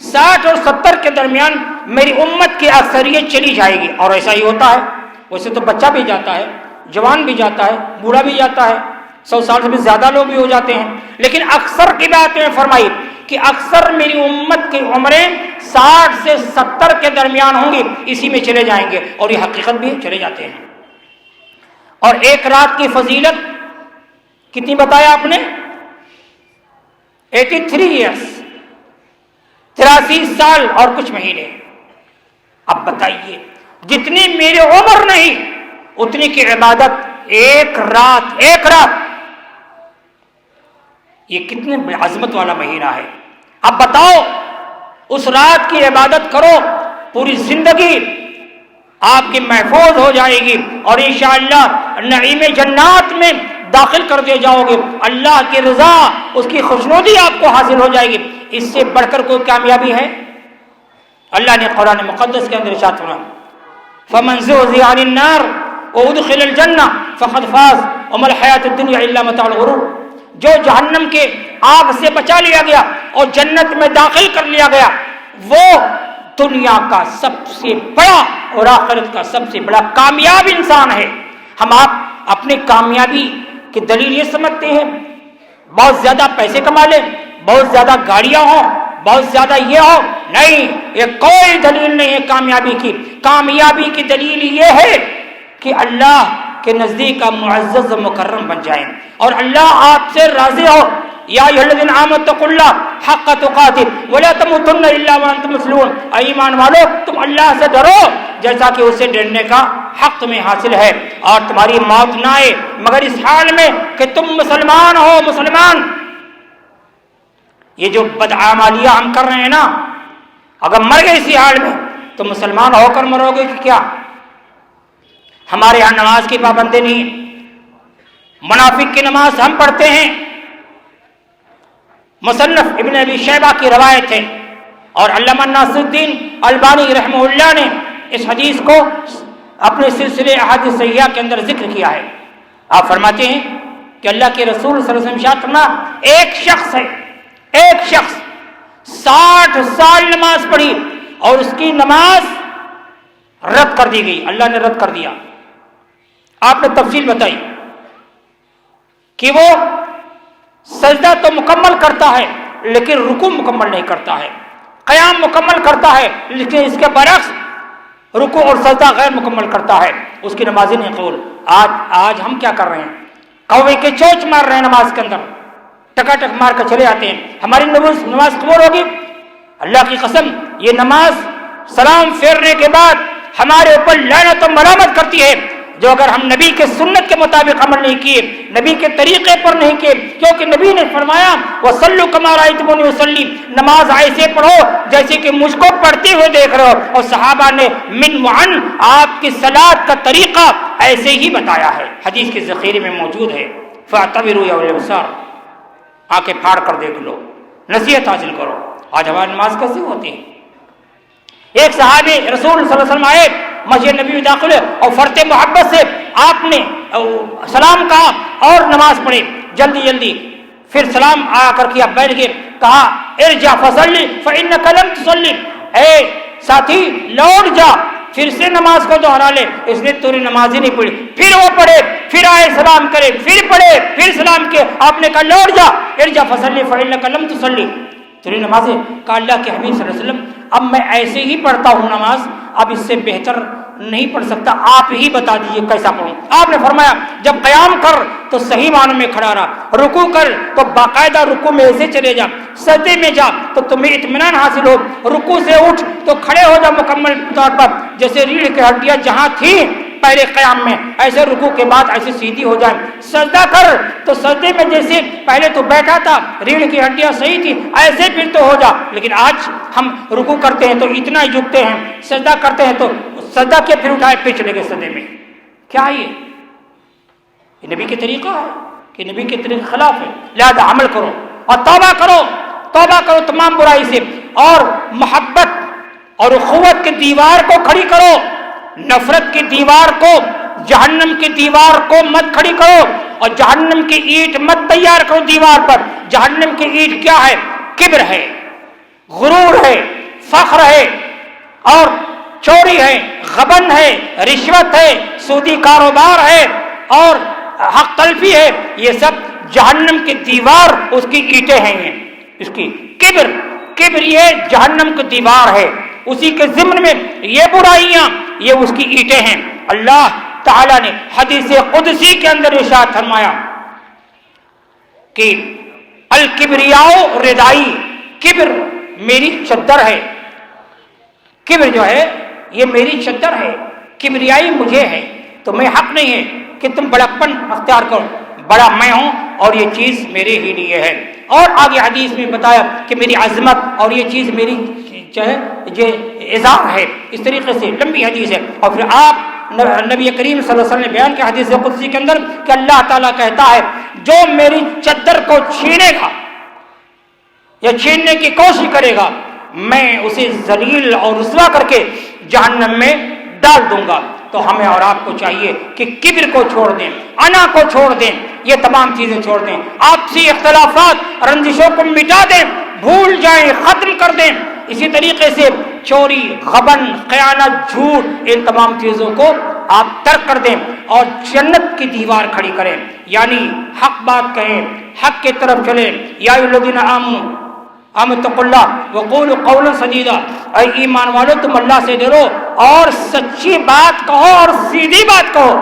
60 اور 70 کے درمیان میری امت کی اکثریت چلی جائے گی. اور ایسا ہی ہوتا ہے. ویسے تو بچہ بھی جاتا ہے، جوان بھی جاتا ہے، بوڑھا بھی جاتا ہے، 100 سال سے بھی زیادہ لوگ بھی ہو جاتے ہیں، لیکن اکثر کی بات میں فرمائی کہ اکثر میری امت کی عمریں 60 سے 70 کے درمیان ہوں گی، اسی میں چلے جائیں گے. اور یہ حقیقت بھی چلے جاتے ہیں. اور ایک رات کی فضیلت کتنی بتایا آپ نے؟ 83 ایئرس، 83 سال اور کچھ مہینے. اب بتائیے جتنی میری عمر نہیں اتنی کی عبادت ایک رات، ایک رات. یہ کتنے عظمت والا مہینہ ہے. اب بتاؤ اس رات کی عبادت کرو، پوری زندگی آپ کی محفوظ ہو جائے گی اور انشاءاللہ نعیم جنات میں داخل کر دے جاؤ گے. اللہ کی رضا، اس کی خوشنودی آپ کو حاصل ہو جائے گی. اس سے بڑھ کر کوئی کامیابی ہے؟ اللہ نے قرآن مقدس کے اندر ارشاد فرمایا فمن زحزح عن النار وادخل الجنہ فقد فاز وما الحیاۃ الدنیا الا متاع الغرور. جو جہنم کے آگ سے بچا لیا گیا اور جنت میں داخل کر لیا گیا، وہ دنیا کا سب سے بڑا اور آخرت کا سب سے بڑا کامیاب انسان ہے. ہم آپ اپنی کامیابی کی دلیل یہ سمجھتے ہیں بہت زیادہ پیسے کما لیں، بہت زیادہ گاڑیاں ہوں، بہت زیادہ یہ ہو. نہیں، یہ کوئی دلیل نہیں ہے کامیابی کی. کامیابی کی دلیل یہ ہے کہ اللہ کے نزدیک آپ معزز و مکرم بن جائیں اور اللہ آپ سے راضی ہو. یا ایھا الذین آمنوا اتقوا اللہ حق تقاتہ ولا تموتن الا وانتم مسلمون. اے ایمان والو، تم اللہ سے ڈرو جیسا کہ اسے ڈرنے کا حق تمہیں حاصل ہے، اور تمہاری موت نہ آئے مگر اس حال میں کہ تم مسلمان ہو. مسلمان، یہ جو بدعمالیاں ہم کر رہے ہیں نا، اگر مر گئے اسی حال میں تو مسلمان ہو کر مرو گے کہ کیا؟ ہمارے یہاں نماز کی پابندی نہیں، منافق کی نماز ہم پڑھتے ہیں. مصنف ابن ابی شیبہ کی روایت ہے اور علامہ ناصر الدین البانی رحمہ اللہ نے اس حدیث کو اپنے سلسلے احادیث صحیحہ کے اندر ذکر کیا ہے. آپ فرماتے ہیں کہ اللہ کے رسول صلی اللہ علیہ وسلم ارشاد فرمایا ایک شخص ہے، ایک شخص 60 سال نماز پڑھی اور اس کی نماز رد کر دی گئی، اللہ نے رد کر دیا. آپ نے تفصیل بتائی کہ وہ سجدہ تو مکمل کرتا ہے لیکن رکوع مکمل نہیں کرتا ہے، قیام مکمل کرتا ہے لیکن اس کے برعکس رکوع اور سجدہ غیر مکمل کرتا ہے، اس کی نماز نہیں قبول. آج ہم کیا کر رہے ہیں؟ کوے کے چوچ مار رہے ہیں نماز کے اندر، ٹکا ٹک مار کر چلے آتے ہیں. ہماری نماز قبول ہوگی؟ اللہ کی قسم یہ نماز سلام پھیرنے کے بعد ہمارے اوپر لعنت و ملامت کرتی ہے جو اگر ہم نبی کے سنت کے مطابق عمل نہیں کیے، نبی کے طریقے پر نہیں کیے. کیونکہ نبی نے فرمایا وَصَلُّوا كَمَا رَأَيْتُمُونِي أُصَلِّي، نماز ایسے پڑھو جیسے کہ مجھ کو پڑھتے ہوئے دیکھ رہے ہو. اور صحابہ نے من وعن آپ کی صلاۃ کا طریقہ ایسے ہی بتایا ہے، حدیث کے ذخیرے میں موجود ہے. فَاعْتَبِرُوا يَا أُولِي الْأَبْصَارِ، آنکھیں پھاڑ کر دیکھ لو، نصیحت حاصل کرو. آج ہماری نماز کیسے ہوتی ہے؟ ایک صحابی رسول صلی اللہ علیہ وسلم آئے مسجد نبی میں داخل ہوئے اور فرط محبت سے آپ نے سلام کہا اور نماز پڑھی جلدی جلدی. پھر سلام آ کر کے بیٹھ گئے, کہا ارجع فصلی فإنک لم تصلی, اے ساتھی لوٹ جا, پھر سے نماز کو دوہرا لے, اس نے تو نے نماز ہی نہیں پڑھی. پھر وہ پڑھے, پھر آئے سلام کرے, پھر پڑھے, پھر سلام کیے. آپ نے کہا لوٹ جا, ارجع فصلی فإنک لم تصلی, تو نے نماز. کہا اللہ کے حبیب صلی اللہ علیہ وسلم اب میں ایسے ہی پڑھتا ہوں نماز, اب اس سے بہتر نہیں پڑھ سکتا, آپ ہی بتا دیجئے کیسا پڑھوں. آپ نے فرمایا جب قیام کر تو صحیح معنوں میں کھڑا رہا, رکوع کر تو باقاعدہ رکوع میں ایسے چلے جا, سجدے میں جا تو تمہیں اطمینان حاصل ہو, رکوع سے اٹھ تو کھڑے ہو جا مکمل طور پر, جیسے ریڑھ کی ہڈیاں جہاں تھی پہلے قیام میں ایسے رکوع کے بعد ایسے سیدھی ہو جائیں. سجدہ کر تو سجدے میں جیسے پہلے تو بیٹھا تھا ریڑھ کی ہڈیاں صحیح تھی ایسے پھر تو ہو جا, لیکن آج ہم رکوع کرتے ہیں تو اتنا ہی جھکتے ہیں, سجدہ کرتے ہیں تو سجدہ کیا پھر اٹھائے پھر چلے گئے سجدے میں. کیا ہے یہ نبی کے طریقہ ہے کہ نبی کے طریقے خلاف ہے. لہذا عمل کرو اور توبہ کرو, توبہ کرو تمام برائی سے, اور محبت اور اخوت کی دیوار کو کھڑی کرو, نفرت کی دیوار کو, جہنم کی دیوار کو مت کھڑی کرو, اور جہنم کی اینٹ مت تیار کرو دیوار پر. جہنم کی اینٹ کیا ہے؟ کبر ہے, غرور ہے, فخر ہے, اور چوری ہے, غبن ہے, رشوت ہے, سودی کاروبار ہے, اور حق تلفی ہے. یہ سب جہنم کی دیوار اس کی اینٹیں ہیں. اس کی کبر یہ جہنم کی دیوار ہے, اسی کے ضمن میں یہ برائیاں یہ اس کی اینٹیں ہیں. اللہ تعالیٰ نے حدیث قدسی کے اندر ارشاد فرمایا کہ الکبریاء ردائی, کبر میری چادر ہے. کبر جو ہے یہ میری چادر ہے, کبریائی مجھے ہے, تو میں حق نہیں ہے کہ تم بڑپن اختیار کرو, بڑا میں ہوں اور یہ چیز میرے ہی لیے ہے. اور آگے حدیث میں بتایا کہ میری عظمت اور یہ چیز میری یہ اظہار ہے. اس طریقے سے لمبی حدیث ہے. اور پھر آپ نبی کریم صلی اللہ علیہ وسلم نے بیان کیا حدیث قدسی کے اندر کہ اللہ تعالیٰ کہتا ہے جو میری چادر کو چھینے گا یا چھیننے کی کوشش کرے گا میں اسے ذلیل اور رسوا کر کے جہنم میں ڈال دوں گا. تو ہمیں اور آپ کو چاہیے کہ کبر کو چھوڑ دیں, انا کو چھوڑ دیں, یہ تمام چیزیں چھوڑ دیں, آپسی اختلافات رنجشوں کو مٹا دیں, بھول جائیں, ختم کر دیں. اسی طریقے سے چوری, غبن, خیانت, جھوٹ, ان تمام چیزوں کو آپ ترک کر دیں اور جنت کی دیوار کھڑی کریں, یعنی حق بات کہیں, حق کی طرف چلیں. یا الذین آمنوا اتقوا اللہ وقولوا قولا سدیدا, اے ایمان والو تم اللہ سے ڈرو اور سچی بات کہو اور سیدھی بات کہو.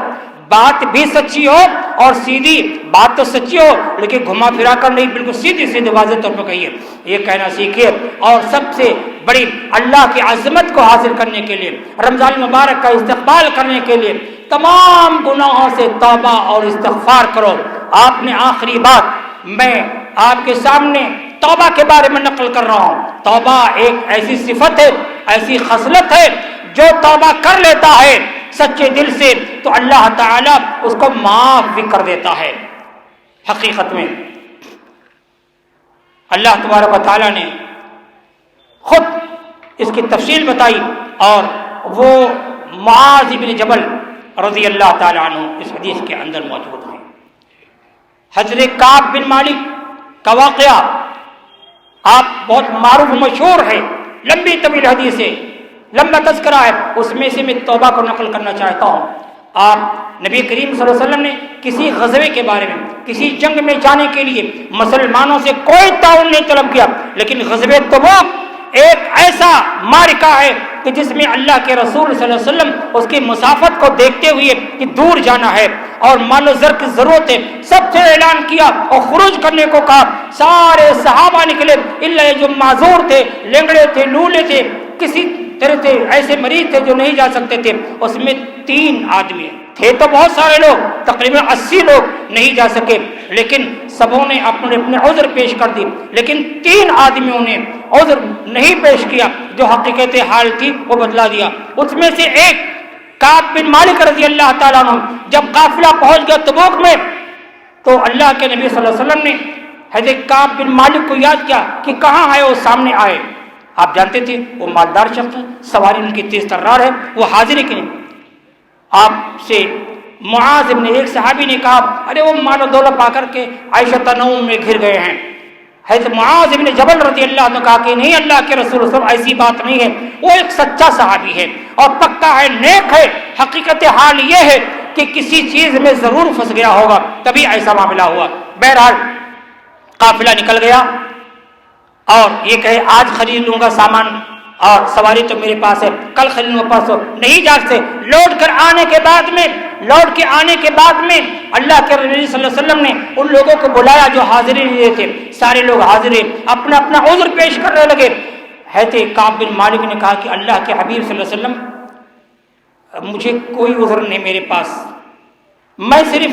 بات بھی سچی ہو اور سیدھی, بات تو سچی ہو لیکن گھما پھرا کر نہیں, بالکل سیدھی سیدھی واضح طور پر کہیے, یہ کہنا سیکھیے. اور سب سے بڑی اللہ کی عظمت کو حاصل کرنے کے لیے, رمضان مبارک کا استقبال کرنے کے لیے تمام گناہوں سے توبہ اور استغفار کرو. آپ نے آخری بات میں آپ کے سامنے توبہ کے بارے میں نقل کر رہا ہوں. توبہ ایک ایسی صفت ہے, ایسی خصلت ہے, جو توبہ کر لیتا ہے سچے دل سے تو اللہ تعالیٰ اس کو معاف بھی کر دیتا ہے. حقیقت میں اللہ تبارک و تعالیٰ نے خود اس کی تفصیل بتائی, اور وہ معاذ بن جبل رضی اللہ تعالیٰ عنہ اس حدیث کے اندر موجود ہیں. حضرت کعب بن مالک کا واقعہ آپ بہت معروف و مشہور ہے, لمبی طویل حدیث ہے, لمبا تذکرہ ہے, اس میں سے میں توبہ کو نقل کرنا چاہتا ہوں. آپ نبی کریم صلی اللہ علیہ وسلم نے کسی غزوے کے بارے میں, کسی جنگ میں جانے کے لیے مسلمانوں سے کوئی تعاون نہیں طلب کیا, لیکن غزوہ تبوک ایک ایسا معرکہ ہے کہ جس میں اللہ کے رسول صلی اللہ علیہ وسلم اس کی مسافت کو دیکھتے ہوئے کہ دور جانا ہے اور مال و زر کی ضرورت ہے, سب سے اعلان کیا اور خروج کرنے کو کہا. سارے صحابہ نکلے الا جو معذور تھے, لنگڑے تھے, لولے تھے, کسی طرح تھے, ایسے مریض تھے جو نہیں جا سکتے تھے. اس میں 3 آدمی تھے, تو بہت سارے لوگ, تقریباً 80 لوگ نہیں جا سکے, لیکن سبوں نے اپنے اپنے عذر پیش کر دی, لیکن 3 آدمیوں نے عذر نہیں پیش کیا, جو حقیقت حال تھی وہ بتلا دیا. اس میں سے ایک کعب بن مالک رضی اللہ تعالیٰ عنہ, جب قافلہ پہنچ گیا تبوک میں تو اللہ کے نبی صلی اللہ علیہ وسلم نے حضرت کعب بن مالک کو یاد کیا کہ کہاں ہے, وہ سامنے آئے. آپ جانتے تھے وہ مالدار شخص ہے، سواری ان کی تیز ترار ہے، وہ حاضر ہے کہ نہیں؟ آپ سے معاذ ابن، ایک صحابی نے کہا ارے وہ مال و دولت پا کر کے عیش و تنعم میں گھر گئے ہیں۔ حضرت معاذ ابن جبل رضی اللہ عنہ نے کہا کہ نہیں، اللہ کے رسول صلی اللہ علیہ وسلم ایسی بات نہیں ہے، وہ ایک سچا صحابی ہے اور پکا ہے، نیک ہے، حقیقت حال یہ ہے کہ کسی چیز میں ضرور پھنس گیا ہوگا تبھی ایسا معاملہ ہوا۔ بہرحال قافلہ نکل گیا اور یہ کہے آج خرید لوں گا سامان اور سواری تو میرے پاس ہے، کل خرید لوں گا، پرسوں نہیں جا سکتے۔ لوٹ کے آنے کے بعد میں اللہ کے رسول صلی اللہ علیہ وسلم نے ان لوگوں کو بلایا جو حاضرین ہوئے تھے، سارے لوگ حاضر ہیں، اپنا اپنا عذر پیش کرنے لگے۔ حضرت کعب بن مالک نے کہا کہ اللہ کے حبیب صلی اللہ علیہ وسلم مجھے کوئی عذر نہیں میرے پاس، میں صرف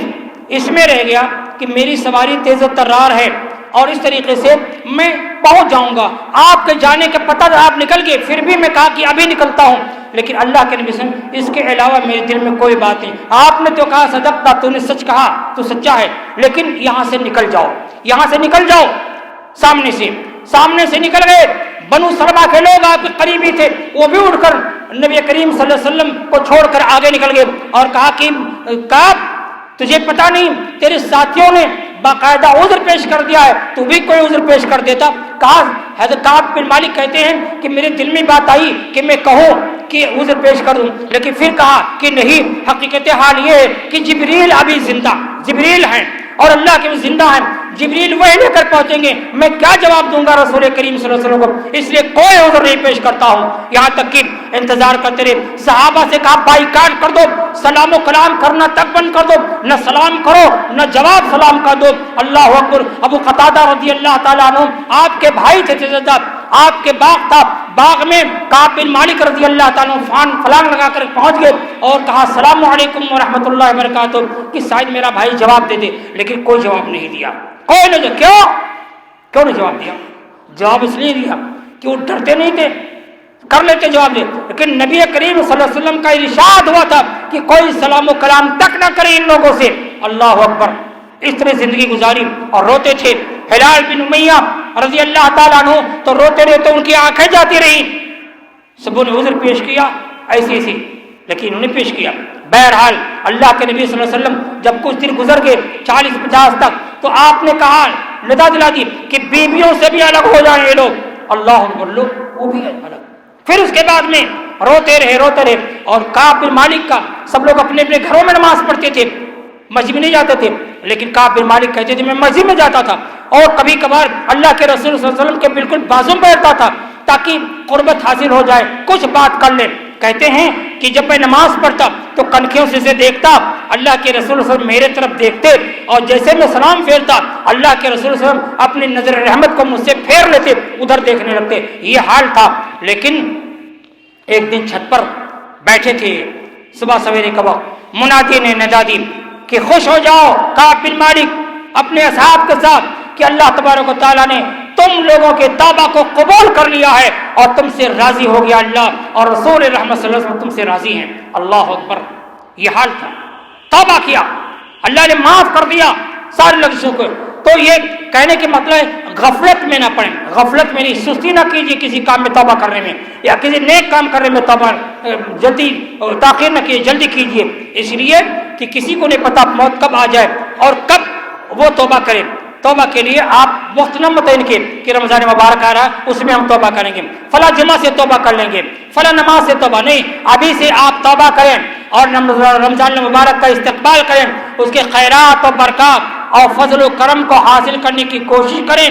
اس میں رہ گیا کہ میری سواری تیز و ترار ہے اور اس طریقے سے میں پہنچ جاؤں گا، آپ کے جانے کا پتہ آپ نکل گئے، پھر بھی میں کہا کہ ابھی نکلتا ہوں، لیکن اللہ کے نبی صلی اللہ علیہ وسلم اس کے علاوہ میرے دل میں کوئی بات نہیں، آپ نے تو کہا صدقتا، تو نے سچ کہا، تو سچا ہے، لیکن یہاں سے نکل جاؤ، یہاں سے نکل جاؤ۔ سامنے سے نکل گئے۔ بنو سلمہ کے لوگ آپ کے قریبی تھے، وہ بھی اٹھ کر نبی کریم صلی اللہ علیہ وسلم کو چھوڑ کر آگے نکل گئے اور کہا کہ کعب تجھے پتا نہیں تیرے ساتھیوں نے باقاعدہ عذر پیش کر دیا ہے، تو بھی کوئی عذر پیش کر دیتا۔ کہا حضرت کعب بن مالک کہتے ہیں کہ میرے دل میں بات آئی کہ میں کہوں کہ عذر پیش کروں، لیکن پھر کہا کہ نہیں، حقیقت حال یہ ہے کہ جبریل ابھی زندہ، جبریل ہیں اور اللہ کے زندہ ہیں، جبریل وہی لے کر پہنچیں گے، میں کیا جواب دوں گا رسول کریم صلی اللہ علیہ وسلم کو، اس لیے کوئی عذر نہیں پیش کرتا ہوں۔ یہاں تک کہ انتظار کرتے رہے، صحابہ سے کہا بائیکاٹ کر دو، سلام و کلام کرنا تک بند کر دو، نہ سلام کرو نہ جواب سلام کر دو۔ اللہ اکبر۔ ابو قتادہ رضی اللہ تعالیٰ عنہ آپ کے بھائی تھے، آپ کے باغ تھا، باغ میں کعب بن مالک رضی اللہ تعالیٰ عنہ فلانگ لگا کر پہنچ گئے اور کہا السلام علیکم ورحمۃ اللہ وبرکاتہ کہ شاید میرا بھائی جواب دے دے، لیکن کوئی جواب نہیں دیا، کوئی نہیں۔ کیوں نہیں جواب دیا؟ جواب اس لیے دیا کہ وہ ڈرتے نہیں تھے، کر لیتے جواب دے، لیکن نبی کریم صلی اللہ علیہ وسلم کا ارشاد ہوا تھا کہ کوئی سلام و کلام تک نہ کرے ان لوگوں سے۔ اللہ اکبر۔ اس طرح زندگی گزاری اور روتے تھے۔ ہلال بن امیہ رضی اللہ تعالیٰ عنہ تو روتے رہے تو ان کی آنکھیں جاتی رہی، سبوں نے عذر پیش کیا ایسی لیکن انہوں نے پیش کیا۔ بہرحال اللہ کے نبی صلی اللہ علیہ وسلم جب کچھ دن گزر گئے 40-50 تک، تو آپ نے کہا ندا دلا دی کہ بیویوں سے بھی الگ ہو جائیں یہ لوگ۔ اللہ اکبر، لوگ وہ بھی الگ۔ پھر اس کے بعد میں روتے رہے اور کعب بن مالک کا سب لوگ اپنے اپنے گھروں میں نماز پڑھتے تھے، مسجد میں نہیں جاتے تھے، لیکن کعب بن مالک کہتے تھے میں مسجد میں جاتا تھا اور کبھی کبھار اللہ کے رسول صلی اللہ علیہ وسلم کے بالکل بازو میں بیٹھتا تھا تاکہ قربت حاصل ہو جائے، کچھ بات کر لیں۔ کہتے ہیں کہ جب میں نماز پڑھتا تو کنکھیوں سے دیکھتا، اللہ کے رسول صلی اللہ علیہ وسلم میرے طرف دیکھتے اور جیسے میں سلام پھیرتا اللہ کے رسول صلی اللہ علیہ وسلم اپنی نظر رحمت کو مجھ سے پھیر لیتے، ادھر دیکھنے لگتے، یہ حال تھا۔ لیکن ایک دن چھت پر بیٹھے تھے، صبح سویرے کا وقت، منادی نے ندا دی کہ خوش ہو جاؤ کعب بن مالک اپنے اصحاب کے ساتھ کہ اللہ تبارک و تعالیٰ نے تم لوگوں کے توبہ کو قبول کر لیا ہے اور تم سے راضی ہو گیا، اللہ اور رسول رحمت صلی اللہ علیہ وسلم تم سے راضی ہیں۔ اللہ اکبر۔ یہ حال تھا، توبہ کیا، اللہ نے معاف کر دیا سارے لفظوں کو۔ تو یہ کہنے کے مطلب ہے غفلت میں نہ پڑیں، غفلت میں نہیں، سستی نہ کیجیے کسی کام میں توبہ کرنے میں یا کسی نیک کام کرنے میں توبہ جلدی تاخیر نہ کیجیے، جلدی کیجیے، اس لیے کہ کسی کو نہیں پتا موت کب آ جائے اور کب وہ توبہ کرے۔ توبہ کے لیے آپ وقت نہ متعین کہ رمضان مبارک آ رہا ہے اس میں ہم توبہ کریں گے، فلاں جمعہ سے توبہ کر لیں گے، فلاں نماز سے توبہ نہیں، ابھی سے آپ توبہ کریں اور رمضان مبارک کا استقبال کریں، اس کے خیرات و برکات اور فضل و کرم کو حاصل کرنے کی کوشش کریں۔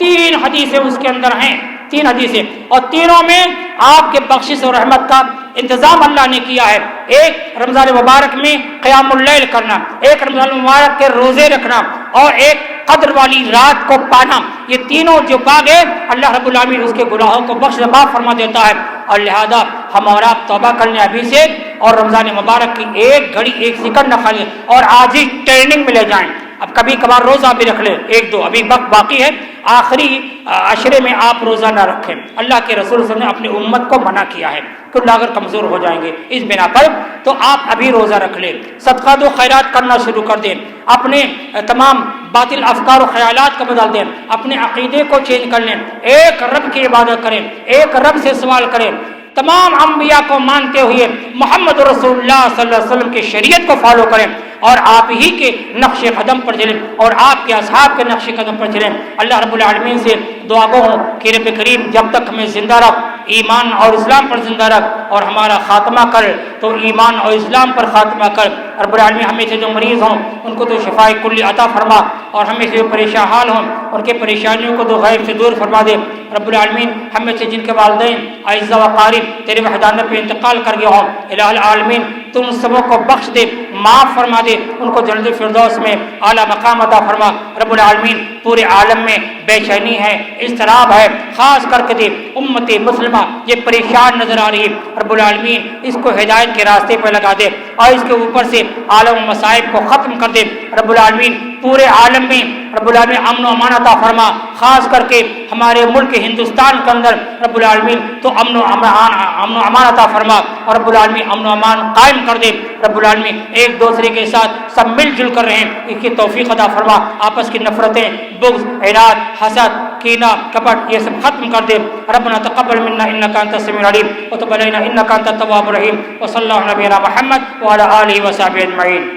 3 حدیثیں اس کے اندر ہیں، 3 حدیثیں، اور تینوں میں آپ کے بخشش اور رحمت کا انتظام اللہ نے کیا ہے۔ ایک رمضان مبارک میں قیام اللیل کرنا، ایک رمضان مبارک کے روزے رکھنا اور ایک قدر والی رات کو پانا، یہ تینوں جو پا گئے اللہ رب العالمین اس کے گناہوں کو بخش معاف فرما دیتا ہے۔ اور لہذا ہم اور آپ توبہ کر لیں ابھی سے، اور رمضان مبارک کی ایک گھڑی ایک سیکنڈ نہ خالی، اور آج ہی ٹریننگ میں لے جائیں، اب کبھی کبھار روزہ بھی رکھ لیں، ایک دو ابھی وقت باقی ہے، آخری عشرے میں آپ روزہ نہ رکھیں۔ اللہ کے رسول صلی اللہ علیہ وسلم نے اپنی امت کو منع کیا ہے کہ اللہ اگر کمزور ہو جائیں گے اس بنا پر تو آپ ابھی روزہ رکھ لیں، صدقات و خیرات کرنا شروع کر دیں، اپنے تمام باطل افکار و خیالات کو بدل دیں، اپنے عقیدے کو چینج کر لیں، ایک رب کی عبادت کریں، ایک رب سے سوال کریں، تمام انبیاء کو مانتے ہوئے محمد رسول اللہ صلی اللہ علیہ وسلم کی شریعت کو فالو کریں اور آپ ہی کے نقش قدم پر چلیں اور آپ کے اصحاب کے نقش قدم پر چلیں۔ اللہ رب العالمین سے دعا گو ہوں کہ رب کریم جب تک ہمیں زندہ رکھ، ایمان اور اسلام پر زندہ رکھ، اور ہمارا خاتمہ کر تو ایمان اور اسلام پر خاتمہ کر۔ رب العالمین ہمیں سے جو مریض ہوں ان کو تو شفائے کلی عطا فرما، اور ہمیں سے جو پریشان حال ہوں ان کے پریشانیوں کو تو غیب سے دور فرما دے۔ رب العالمین ہمیں سے جن کے والدین اعزہ و قارب تیرے وحدانیت پہ انتقال کر گئے ہوں، الہ العالمین تو ان سبوں کو بخش دے، معاف فرما دے، ان کو جنت الفردوس میں اعلیٰ مقام عطا فرما۔ رب العالمین پورے عالم میں بے چینی ہے، اضطراب ہے، خاص کر کے دے امت مسلمہ یہ پریشان نظر آ رہی ہے، رب العالمین اس کو ہدایت کے راستے پہ لگا دے اور اس کے اوپر سے عالم و مصائب کو ختم کر دے۔ رب العالمین پورے عالم میں رب العالمین امن و امان عطا فرما، خاص کر کے ہمارے ملک ہندوستان کے اندر رب العالمین تو امن و امان عطا فرما، اور رب العالمین امن و امان قائم کر دے۔ رب العالمین ایک دوسرے کے ساتھ سب مل جل کر رہیں، اس کی توفیق عطا فرما، آپس کی نفرتیں، بغض، عناد، حسد، کینہ، کپٹ یہ سب ختم کر دے۔ ربنا تقبل منا انک انت السمیع العلیم وتب علینا انک انت التواب الرحیم، وصلی اللہ علی نبینا محمد وعلی آلہ وصحبہ اجمعین۔